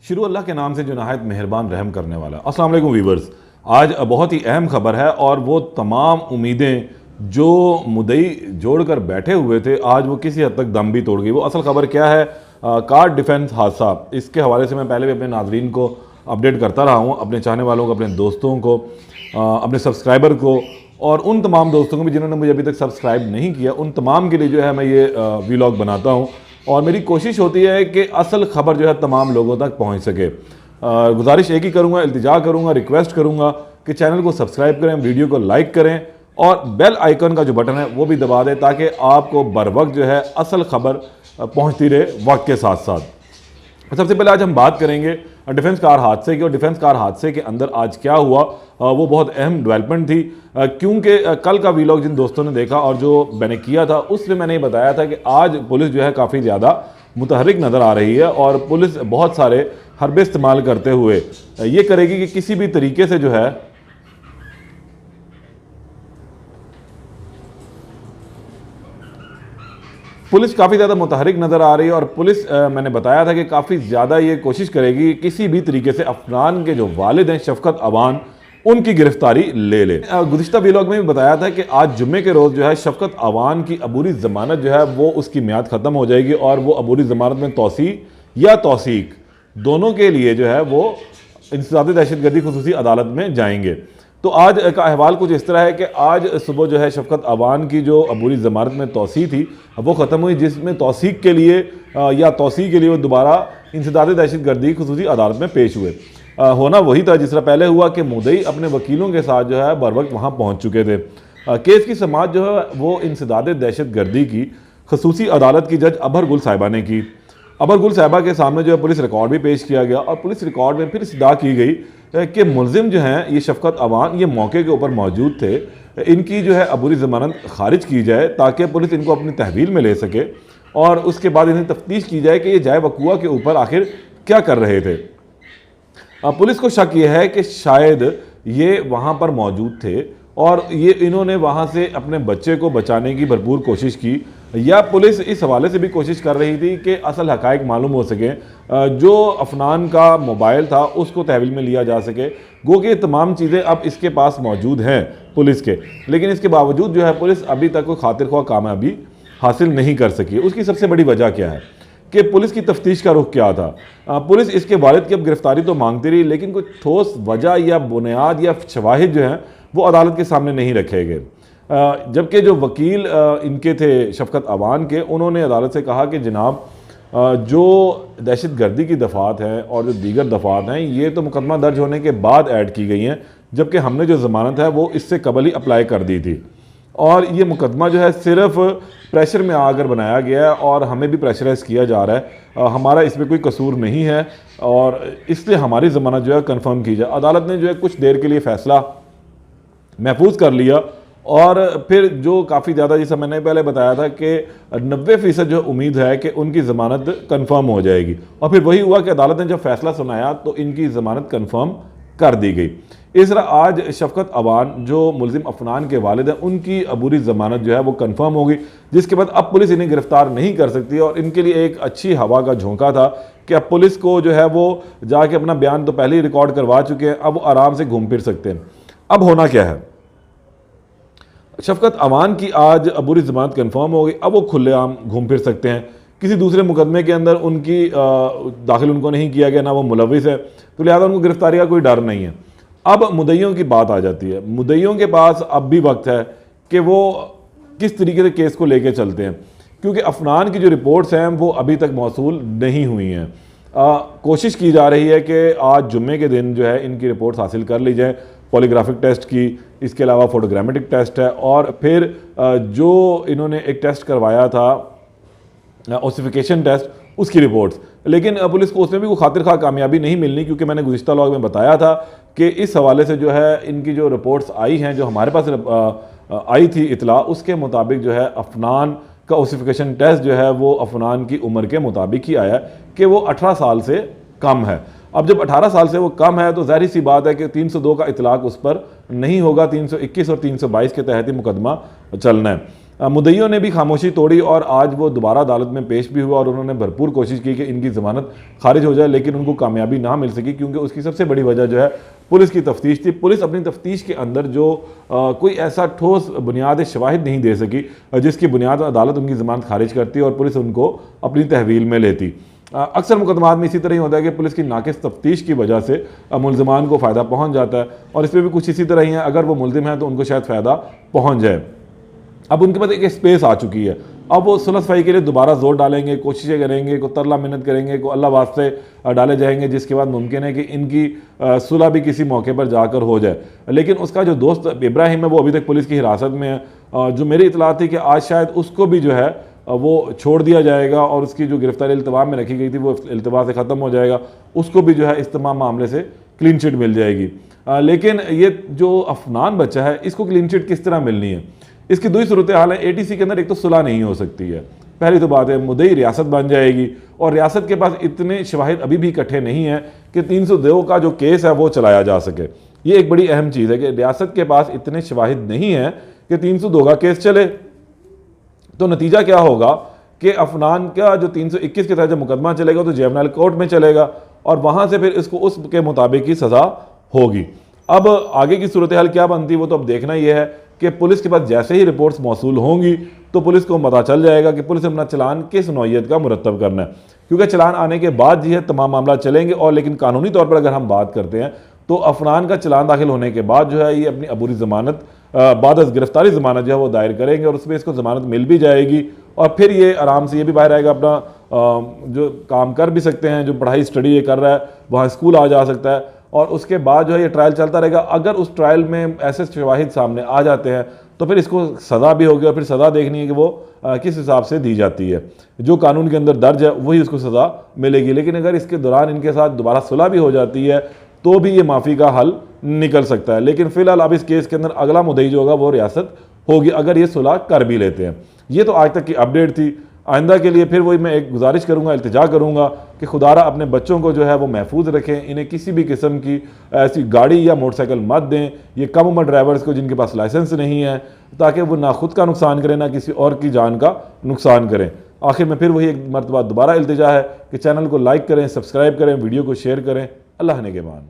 شروع اللہ کے نام سے جو نہایت مہربان رحم کرنے والا۔ السلام علیکم ویورز، آج بہت ہی اہم خبر ہے اور وہ تمام امیدیں جو مدعی جوڑ کر بیٹھے ہوئے تھے آج وہ کسی حد تک دم بھی توڑ گئی۔ وہ اصل خبر کیا ہے؟ کار ڈیفنس حادثہ، اس کے حوالے سے میں پہلے بھی اپنے ناظرین کو اپڈیٹ کرتا رہا ہوں، اپنے چاہنے والوں کو، اپنے دوستوں کو، اپنے سبسکرائبر کو اور ان تمام دوستوں کو بھی جنہوں نے مجھے ابھی تک سبسکرائب نہیں کیا، ان تمام کے لیے جو ہے میں یہ ویلاگ بناتا ہوں اور میری کوشش ہوتی ہے کہ اصل خبر جو ہے تمام لوگوں تک پہنچ سکے۔ گزارش ایک ہی کروں گا، التجا کروں گا، ریکویسٹ کروں گا کہ چینل کو سبسکرائب کریں، ویڈیو کو لائک کریں اور بیل آئیکن کا جو بٹن ہے وہ بھی دبا دیں تاکہ آپ کو بر وقت جو ہے اصل خبر پہنچتی رہے وقت کے ساتھ ساتھ۔ سب سے پہلے آج ہم بات کریں گے ڈیفنس کار حادثے کی، اور ڈیفنس کار حادثے کے اندر آج کیا ہوا وہ بہت اہم ڈیولپمنٹ تھی، کیونکہ کل کا ویلاگ جن دوستوں نے دیکھا اور جو میں نے کیا تھا اس میں نے یہ بتایا تھا کہ آج پولیس جو ہے کافی زیادہ متحرک نظر آ رہی ہے اور پولیس بہت سارے حربے استعمال کرتے ہوئے یہ کرے گی کہ کسی بھی طریقے سے جو ہے پولیس کافی زیادہ متحرک نظر آ رہی ہے اور پولیس میں نے بتایا تھا کہ کافی زیادہ یہ کوشش کرے گی کسی بھی طریقے سے عفنان کے جو والد ہیں شفقت عوان ان کی گرفتاری لے لے۔ گزشتہ ویلاگ میں بھی بتایا تھا کہ آج جمعے کے روز جو ہے شفقت عوان کی عبوری ضمانت جو ہے وہ اس کی میعاد ختم ہو جائے گی اور وہ عبوری ضمانت میں توسیع یا توثیق دونوں کے لیے جو ہے وہ انسداد دہشت گردی خصوصی عدالت میں جائیں گے۔ تو آج کا احوال کچھ اس طرح ہے کہ آج صبح جو ہے شفقت عوان کی جو عبوری ضمانت میں توسیع تھی وہ ختم ہوئی، جس میں توثیق کے لیے یا توسیع کے لیے وہ دوبارہ انسداد دہشت گردی خصوصی عدالت میں پیش ہوئے۔ ہونا وہی تھا جس طرح پہلے ہوا کہ مدعی اپنے وکیلوں کے ساتھ جو ہے بر وقت وہاں پہنچ چکے تھے۔ کیس کی سماعت جو ہے وہ انسداد دہشت گردی کی خصوصی عدالت کی جج ابھر گل صاحبہ نے کی۔ ابھر گل صاحبہ کے سامنے جو ہے پولیس ریکارڈ بھی پیش کیا گیا اور پولیس ریکارڈ میں پھر استدعا کی گئی کہ ملزم جو ہیں یہ شفقت عوان یہ موقع کے اوپر موجود تھے، ان کی جو ہے عبوری ضمانت خارج کی جائے تاکہ پولیس ان کو اپنی تحویل میں لے سکے اور اس کے بعد انہیں تفتیش کی جائے کہ یہ جائے وقوع کے اوپر آخر کیا کر رہے تھے۔ پولیس کو شک یہ ہے کہ شاید یہ وہاں پر موجود تھے اور انہوں نے وہاں سے اپنے بچے کو بچانے کی بھرپور کوشش کی، یا پولیس اس حوالے سے بھی کوشش کر رہی تھی کہ اصل حقائق معلوم ہو سکیں، جو عفنان کا موبائل تھا اس کو تحویل میں لیا جا سکے۔ گو کہ یہ تمام چیزیں اب اس کے پاس موجود ہیں پولیس کے، لیکن اس کے باوجود جو ہے پولیس ابھی تک کوئی خاطر خواہ کامیابی حاصل نہیں کر سکی۔ اس کی سب سے بڑی وجہ کیا ہے کہ پولیس کی تفتیش کا رخ کیا تھا؟ پولیس اس کے والد کی اب گرفتاری تو مانگتی رہی لیکن کوئی ٹھوس وجہ یا بنیاد یا شواہد جو ہیں وہ عدالت کے سامنے نہیں رکھے گئے، جبکہ جو وکیل ان کے تھے شفقت عوان کے، انہوں نے عدالت سے کہا کہ جناب جو دہشت گردی کی دفعات ہیں اور جو دیگر دفعات ہیں یہ تو مقدمہ درج ہونے کے بعد ایڈ کی گئی ہیں، جبکہ ہم نے جو ضمانت ہے وہ اس سے قبل ہی اپلائی کر دی تھی اور یہ مقدمہ جو ہے صرف پریشر میں آ کر بنایا گیا ہے اور ہمیں بھی پریشرائز کیا جا رہا ہے، ہمارا اس میں کوئی قصور نہیں ہے اور اس لیے ہماری ضمانت جو ہے کنفرم کی جائے۔ عدالت نے جو ہے کچھ دیر کے لیے فیصلہ محفوظ کر لیا اور پھر جو کافی زیادہ جیسا میں نے پہلے بتایا تھا کہ 90% جو امید ہے کہ ان کی ضمانت کنفرم ہو جائے گی، اور پھر وہی ہوا کہ عدالت نے جب فیصلہ سنایا تو ان کی ضمانت کنفرم کر دی گئی۔ اس طرح آج شفقت عوان جو ملزم عفنان کے والد ہیں ان کی عبوری ضمانت جو ہے وہ کنفرم ہوگی، جس کے بعد اب پولیس انہیں گرفتار نہیں کر سکتی اور ان کے لیے ایک اچھی ہوا کا جھونکا تھا کہ اب پولیس کو جو ہے وہ جا کے اپنا بیان تو پہلے ہی ریکارڈ کروا چکے ہیں، اب وہ آرام سے گھوم پھر سکتے ہیں۔ اب ہونا کیا ہے؟ شفقت عوان کی آج عبوری ضمانت کنفرم ہو گئی، اب وہ کھلے عام گھوم پھر سکتے ہیں، کسی دوسرے مقدمے کے اندر ان کی داخل ان کو نہیں کیا گیا، نہ وہ ملوث ہے، تو لہٰذا ان کو گرفتاری کا کوئی ڈر نہیں ہے۔ اب مدعیوں کی بات آ جاتی ہے، مدعیوں کے پاس اب بھی وقت ہے کہ وہ کس طریقے سے کیس کو لے کے چلتے ہیں، کیونکہ عفنان کی جو رپورٹس ہیں وہ ابھی تک موصول نہیں ہوئی ہیں۔ کوشش کی جا رہی ہے کہ آج جمعے کے دن جو ہے ان کی رپورٹس حاصل کر لی جائیں، پولیگرافک ٹیسٹ کی، اس کے علاوہ فوٹوگرامیٹک ٹیسٹ ہے اور پھر جو انہوں نے ایک ٹیسٹ کروایا تھا اوسیفیکیشن ٹیسٹ اس کی رپورٹس، لیکن پولیس کو اس میں بھی کوئی خاطر خواہ کامیابی نہیں ملنی، کیونکہ میں نے گزشتہ لاگ میں بتایا تھا کہ اس حوالے سے جو ہے ان کی جو رپورٹس آئی ہیں، جو ہمارے پاس آئی تھی اطلاع، اس کے مطابق جو ہے عفنان کا اوسیفیکیشن ٹیسٹ جو ہے وہ عفنان کی عمر کے مطابق ہی آیا کہ وہ 18 سال سے کم ہے۔ اب جب 18 سال سے وہ کم ہے تو ظاہری سی بات ہے کہ 302 کا اطلاق اس پر نہیں ہوگا، 321 اور 322 کے تحت ہی مقدمہ چلنا ہے۔ مدعیوں نے بھی خاموشی توڑی اور آج وہ دوبارہ عدالت میں پیش بھی ہوا اور انہوں نے بھرپور کوشش کی کہ ان کی ضمانت خارج ہو جائے، لیکن ان کو کامیابی نہ مل سکی، کیونکہ اس کی سب سے بڑی وجہ جو ہے پولیس کی تفتیش تھی۔ پولیس اپنی تفتیش کے اندر جو کوئی ایسا ٹھوس بنیاد شواہد نہیں دے سکی جس کی بنیاد پر عدالت ان کی ضمانت خارج کرتی اور پولیس ان کو اپنی تحویل میں لیتی۔ اکثر مقدمات میں اسی طرح ہی ہوتا ہے کہ پولیس کی ناقص تفتیش کی وجہ سے ملزمان کو فائدہ پہنچ جاتا ہے، اور اس میں بھی کچھ اسی طرح ہی ہے، اگر وہ ملزم ہیں تو ان کو شاید فائدہ پہنچ جائے۔ اب ان کے پاس ایک سپیس آ چکی ہے، اب وہ صلح صفائی کے لیے دوبارہ زور ڈالیں گے، کوششیں کریں گے، کوئی ترلا منت کریں گے، کوئی اللہ واسطے ڈالے جائیں گے، جس کے بعد ممکن ہے کہ ان کی صلح بھی کسی موقع پر جا کر ہو جائے۔ لیکن اس کا جو دوست ابراہیم ہے وہ ابھی تک پولیس کی حراست میں ہے، جو میری اطلاع تھی کہ آج شاید اس کو بھی جو ہے وہ چھوڑ دیا جائے گا اور اس کی جو گرفتاری التوا میں رکھی گئی تھی وہ التوا سے ختم ہو جائے گا، اس کو بھی جو ہے اس تمام معاملے سے کلین چٹ مل جائے گی۔ لیکن یہ جو افنان بچہ ہے اس کو کلین چٹ کس طرح ملنی ہے؟ اس کی دوسری صورتحال ہے، ATC کے اندر ایک تو صلح نہیں ہو سکتی ہے، پہلی تو بات ہے، مدعی ریاست بن جائے گی اور ریاست کے پاس اتنے شواہد ابھی بھی اکٹھے نہیں ہیں کہ 302 کا جو کیس ہے وہ چلایا جا سکے۔ یہ ایک بڑی اہم چیز ہے کہ ریاست کے پاس اتنے شواہد نہیں ہیں کہ 302 کا کیس چلے۔ تو نتیجہ کیا ہوگا کہ افنان کا جو 321 کے تحت جو مقدمہ چلے گا تو جیونائل کورٹ میں چلے گا اور وہاں سے پھر اس کو اس کے مطابق کی سزا ہوگی۔ اب آگے کی صورتحال کیا بنتی وہ تو اب دیکھنا یہ ہے کہ پولیس کے پاس جیسے ہی رپورٹس موصول ہوں گی تو پولیس کو پتہ چل جائے گا کہ پولیس اپنا چلان کس نوعیت کا مرتب کرنا ہے، کیونکہ چلان آنے کے بعد یہ تمام معاملات چلیں گے۔ اور لیکن قانونی طور پر اگر ہم بات کرتے ہیں تو افنان کا چلان داخل ہونے کے بعد جو ہے یہ اپنی عبوری ضمانت بعد از گرفتاری ضمانت جو ہے وہ دائر کریں گے اور اس میں اس کو ضمانت مل بھی جائے گی اور پھر یہ آرام سے یہ بھی باہر آئے گا، اپنا جو کام کر بھی سکتے ہیں، جو پڑھائی اسٹڈی یہ کر رہا ہے وہاں اسکول آ جا سکتا ہے اور اس کے بعد جو ہے یہ ٹرائل چلتا رہے گا۔ اگر اس ٹرائل میں ایسے شواہد سامنے آ جاتے ہیں تو پھر اس کو سزا بھی ہوگی اور پھر سزا دیکھنی ہے کہ وہ کس حساب سے دی جاتی ہے، جو قانون کے اندر درج ہے وہی اس کو سزا ملے گی۔ لیکن اگر اس کے دوران ان کے ساتھ دوبارہ صلح بھی ہو جاتی ہے تو بھی یہ معافی کا حل نکل سکتا ہے۔ لیکن فی الحال اب اس کیس کے اندر اگلا مدعی جو ہوگا وہ ریاست ہوگی اگر یہ صلح کر بھی لیتے ہیں۔ یہ تو آج تک کی اپڈیٹ تھی۔ آئندہ کے لیے پھر وہی میں ایک گزارش کروں گا، التجا کروں گا کہ خدا را اپنے بچوں کو جو ہے وہ محفوظ رکھیں، انہیں کسی بھی قسم کی ایسی گاڑی یا موٹر سائیکل مت دیں، یہ کم عمر ڈرائیورز کو جن کے پاس لائسنس نہیں ہے، تاکہ وہ نہ خود کا نقصان کریں نہ کسی اور کی جان کا نقصان کریں۔ آخر میں پھر وہی ایک مرتبہ دوبارہ التجا ہے کہ چینل کو لائک کریں، سبسکرائب کریں، ویڈیو کو شیئر کریں۔ اللہ نگہبان۔